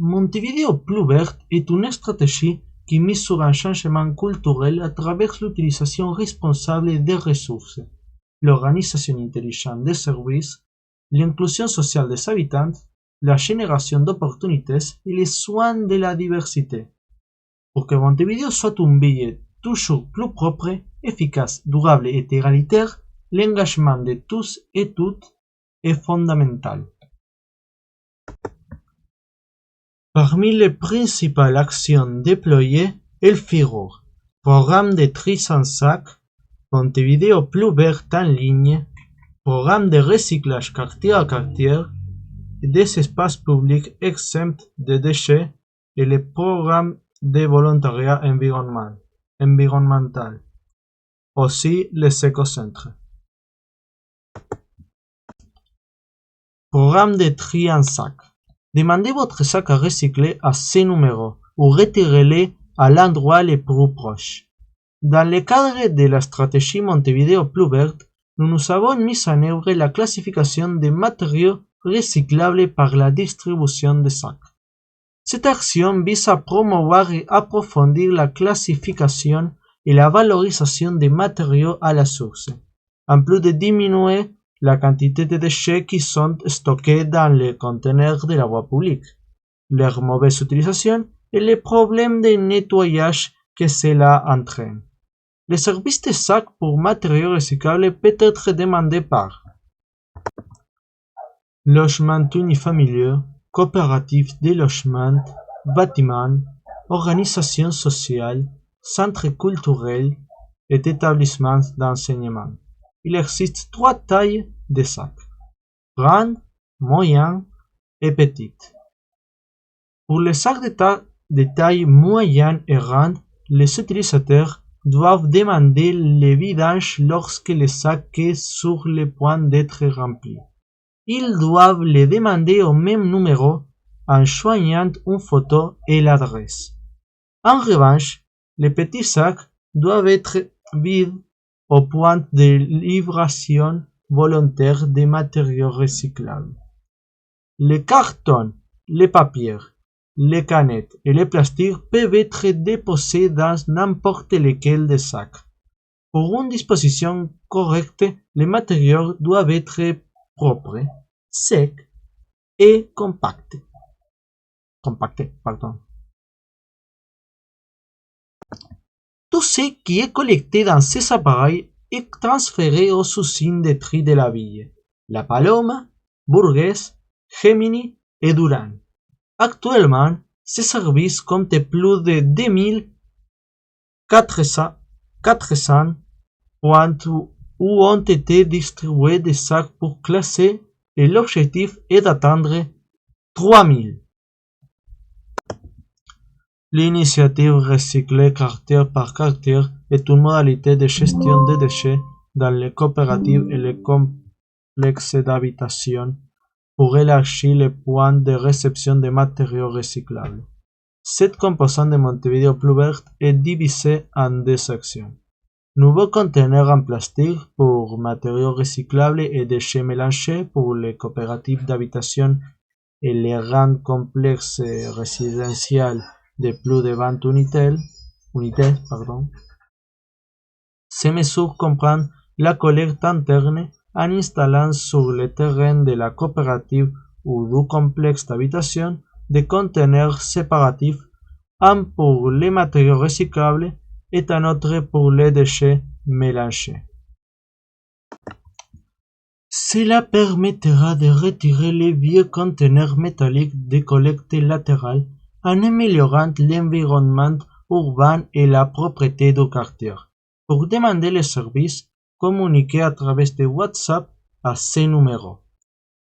Montevideo Plus Vert est une stratégie qui mise sur un changement culturel à travers l'utilisation responsable des ressources, l'organisation intelligente des services, l'inclusion sociale des habitants, la génération d'opportunités et les soins de la diversité. Pour que Montevideo soit une ville toujours plus propre, efficace, durable et égalitaire, l'engagement de tous et toutes est fondamental. Parmi les principales actions déployées, il figure programme de tri sans sac, Montevideo Plus Vert en ligne, programme de recyclage quartier à quartier, des espaces publics exempts de déchets et le programme de volontariat environnemental. Aussi les écocentres. Programme de tri en sac. Demandez votre sac à recycler à ce numéro ou retirez-le à l'endroit le plus proche. Dans le cadre de la stratégie Montevideo Plus Vert, nous avons mis en œuvre la classification des matériaux recyclables par la distribution des sacs. Cette action vise à promouvoir et approfondir la classification et la valorisation des matériaux à la source, en plus de diminuer la quantité de déchets qui sont stockés dans les conteneurs de la voie publique, leur mauvaise utilisation et les problèmes de nettoyage que cela entraîne. Le service de sacs pour matériaux recyclables peut être demandé par logements unifamiliaux, coopératives de logement, bâtiments, organisations sociales, centres culturels et établissements d'enseignement. Il existe 3 tailles de sacs, grande, moyenne et petite. Pour les sacs de taille moyenne et grande, les utilisateurs doivent demander le vidange lorsque le sac est sur le point d'être rempli. Ils doivent le demander au même numéro en joignant une photo et l'adresse. En revanche, les petits sacs doivent être vides au point de livraison volontaire des matériaux recyclables. Les cartons, les papiers, les canettes et les plastiques peuvent être déposés dans n'importe lequel des sacs. Pour une disposition correcte, les matériaux doivent être propres, secs et compactés. Tout ce qui est collecté dans ces appareils est transféré aux usines de tri de la ville, La Paloma, Burgues, Gemini et Durán. Actuellement, ces services comptent plus de 2400 points où ont été distribués des sacs pour classer et l'objectif est d'atteindre 3000. L'initiative Recycler quartier par quartier est une modalité de gestion des déchets dans les coopératives et les complexes d'habitation pour élargir les points de réception des matériaux recyclables. Cette composante de Montevideo Plus Vert est divisée en 2 sections. Nouveaux conteneurs en plastique pour matériaux recyclables et déchets mélangés pour les coopératives d'habitation et les grands complexes résidentiels de plus de 20 unités. Ces mesures comprennent la collecte interne en installant sur le terrain de la coopérative ou du complexe d'habitation des conteneurs séparatifs, un pour les matériaux recyclables et un autre pour les déchets mélangés. Cela permettra de retirer les vieux conteneurs métalliques de collecte latérale en améliorant l'environnement urbain et la propreté du quartier. Pour demander le service, communiquez à travers de WhatsApp à ce numéro.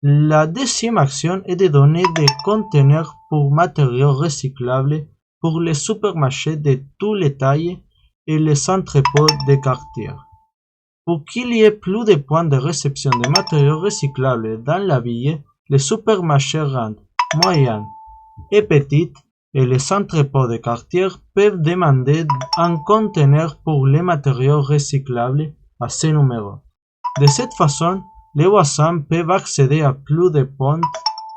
La deuxième action est de donner des conteneurs pour matériaux recyclables pour les supermarchés de toutes les tailles et les entrepôts des quartiers. Pour qu'il y ait plus de points de réception de matériaux recyclables dans la ville, les supermarchés grands, moyens et petites et les entrepôts de quartier peuvent demander un conteneur pour les matériaux recyclables à ce numéro. De cette façon, les voisins peuvent accéder à plus de points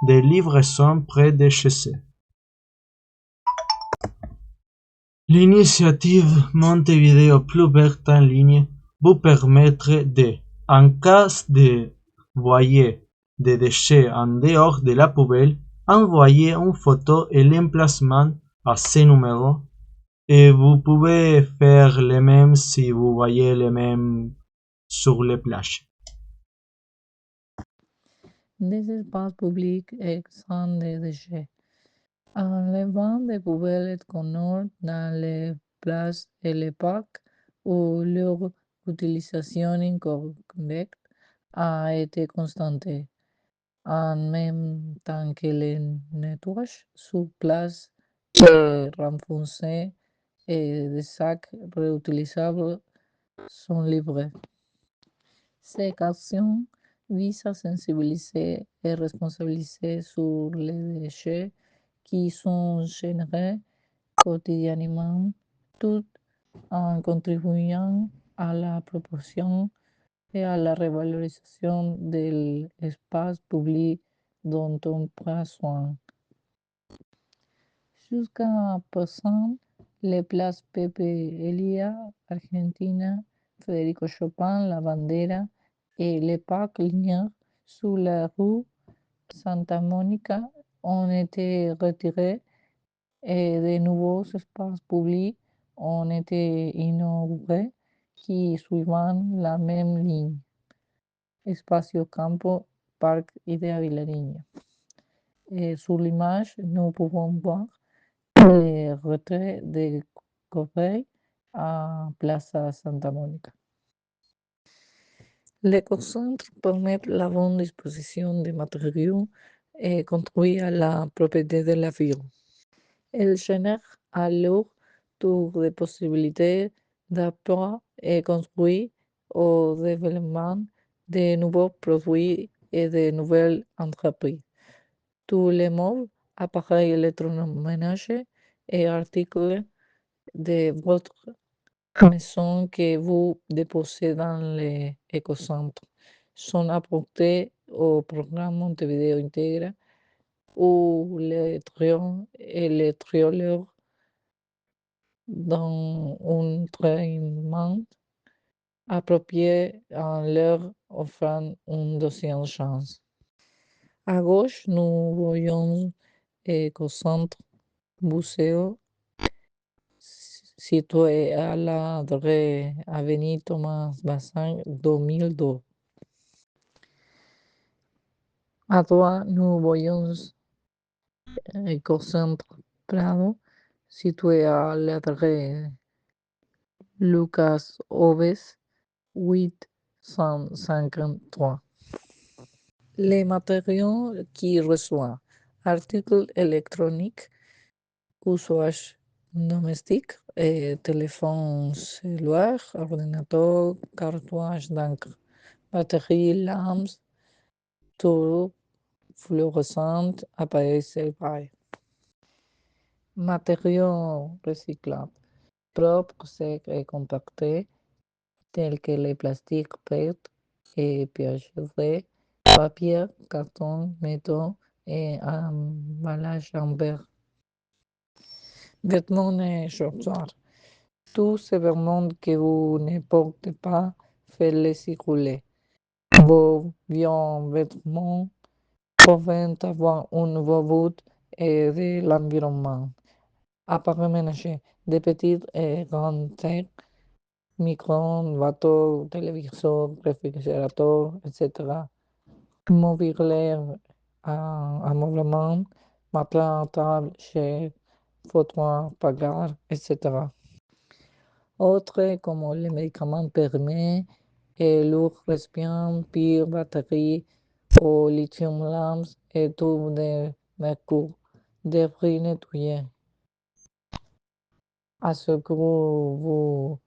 de livraison près de chez eux. L'initiative Montevideo Plus Verte en ligne vous permettra de, en cas de voyer des déchets en dehors de la poubelle, envoyer une photo et l'emplacement à ce numéro et vous pouvez faire le même si vous voyez les mêmes sur les plages. Des espaces publics exempts de déchets. Enlevant des poubelles contenant dans les places et les parcs où leur utilisation incorrecte a été constatée, en même temps que le nettoyage sur place et renforcé et des sacs réutilisables sont livrés. Ces actions visent à sensibiliser et responsabiliser sur les déchets qui sont générés quotidiennement, tout en contribuant à la proportion et à la revalorisation de l'espace public dont on prend soin. Jusqu'à présent, les places Pepe Elia, Argentina, Federico Chopin, La Bandera et les parcs linéaires sur la rue Santa Monica ont été retirés et de nouveaux espaces publics ont été inaugurés qui suivent la même ligne. Espacio Campo, Parc Idea Vilariño. Et sur l'image, nous pouvons voir le retrait des corbeilles à Plaza Santa Monica. L'écocentre permet la bonne disposition des matériaux et contribue à la propriété de la ville. Elle génère alors toutes les possibilités d'apport et contribue au développement de nouveaux produits et de nouvelles entreprises. Tous les meubles, appareils électroménagers et articles de votre maison que vous déposez dans l'écocentre sont apportés au programme Montevideo Integra où les trions et les trioleurs dans un traitement approprié en leur offrant une deuxième chance. À gauche, nous voyons Écocentre Buceo situé à l'adresse avenue Thomas Bassin 2002. À droite, nous voyons Écocentre Prado situé à l'adresse Lucas Oves 853. Les matériaux qui reçoivent articles électroniques, usage domestique, téléphone cellulaire, ordinateur, cartouche d'encre, batterie, lampes, tours fluorescentes, appareils cellulaires. Matériaux recyclables, propres, secs et compactés, tels que les plastiques, PET et PHD, papier, carton, métaux et emballage en verre. Vêtements et chaussures. Tous ces vêtements que vous ne portez pas, faites-les circuler. Vos vieux vêtements peuvent avoir un nouveau but et de l'environnement. Appareils ménagers, de petites et grandes tailles, micro-ondes, bateaux, téléviseurs, réfrigérateurs, etc. Mobilier, ameublement, matelas, table, chaises, fauteuils, bagarres, etc. Autres comme les médicaments périmés et lourds récipients, piles, batteries au lithium lamps et tubes de mercure devraient nettoyer. Assurez-vous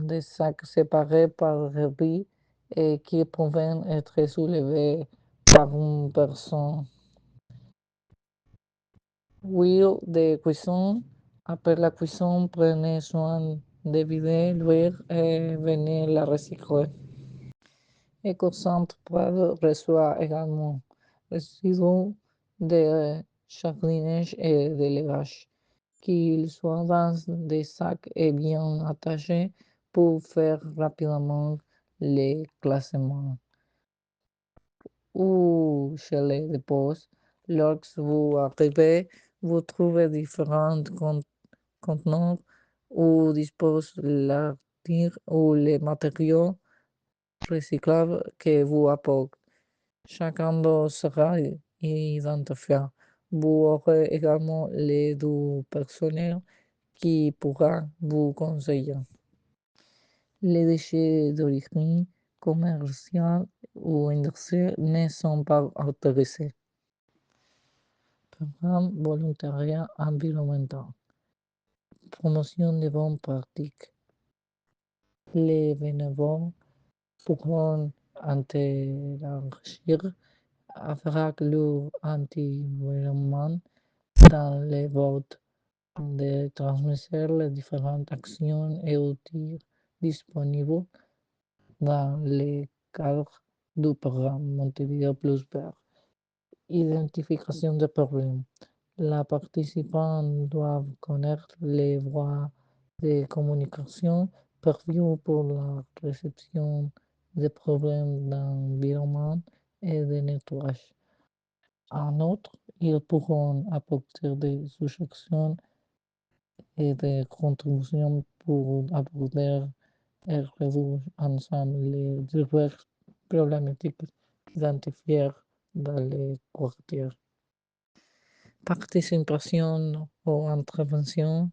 des sacs séparés par revue et qui peuvent être soulevés par une personne. Huile de cuisson. Après la cuisson, prenez soin de vider l'huile et venez la recycler. Écocentre Prado reçoit également résidus de jardinage et d'élevage. qu'ils soient dans des sacs et bien attachés pour faire rapidement les classements. Ou chez les dépôts, lorsque vous arrivez, vous trouvez différents contenants où disposent l'article ou les matériaux recyclables que vous apportez. Chacun d'eux sera identifié. Vous aurez également l'aide du personnel qui pourra vous conseiller. Les déchets d'origine commerciale ou industrielle ne sont pas autorisés. Programme volontariat environnemental. Promotion des bonnes pratiques. Les bénévoles pourront interagir avec leur environnement dans le but de transmettre les différentes actions et outils disponibles dans le cadre du programme Montevideo Plus Vert. Identification des problèmes. Les participants doivent connaître les voies de communication prévues pour la réception des problèmes d'environnement et de nettoyage. En outre, ils pourront apporter des suggestions et des contributions pour aborder et résoudre ensemble les diverses problématiques identifiées dans les quartiers. Participation ou intervention.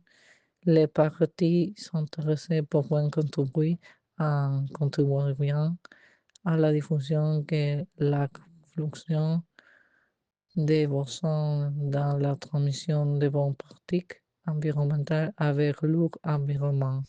Les parties intéressées pourront contribuer en contribuant à la diffusion et la construction des besoins dans la transmission de bonnes pratiques environnementales avec leur environnement.